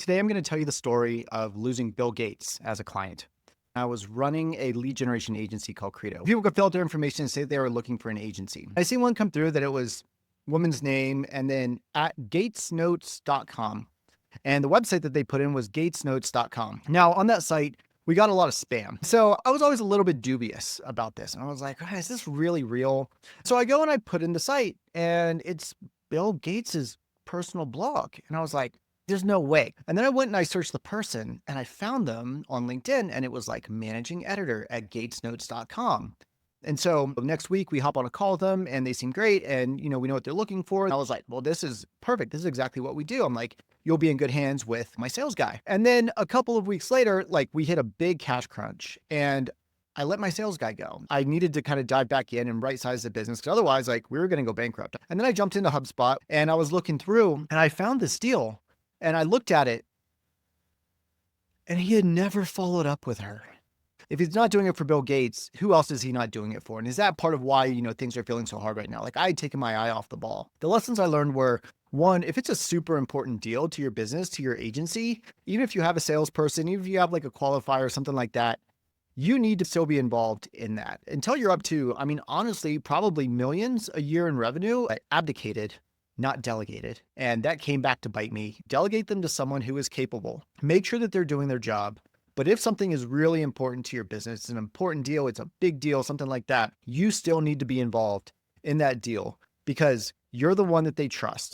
Today, I'm going to tell you the story of losing Bill Gates as a client. I was running a lead generation agency called Credo. People could fill out their information and say they were looking for an agency. I see one come through that it was woman's name and then at gatesnotes.com. And the website that they put in was gatesnotes.com. Now, on that site, we got a lot of spam. So I was always a little bit dubious about this. And I was like, "Oh, is this really real?" So I go and I put in the site and it's Bill Gates's personal blog. And I was like, there's no way. And then I went and I searched the person and I found them on LinkedIn and it was like managing editor at gatesnotes.com. And so next week we hop on a call with them and they seem great. And, we know what they're looking for. And I was like, well, this is perfect. This is exactly what we do. I'm like, you'll be in good hands with my sales guy. And then a couple of weeks later, like we hit a big cash crunch and I let my sales guy go. I needed to kind of dive back in and right size the business because otherwise like we were going to go bankrupt. And then I jumped into HubSpot and I was looking through and I found this deal and I looked at it and he had never followed up with her. If he's not doing it for Bill Gates, who else is he not doing it for? And is that part of why, things are feeling so hard right now? Like I had taken my eye off the ball. The lessons I learned were one, if it's a super important deal to your business, to your agency, even if you have a salesperson, even if you have like a qualifier or something like that, you need to still be involved in that until you're up to, honestly, probably millions a year in revenue. I abdicated, not delegated. And that came back to bite me. Delegate them to someone who is capable. Make sure that they're doing their job. But if something is really important to your business, it's an important deal, it's a big deal, something like that, you still need to be involved in that deal because you're the one that they trust.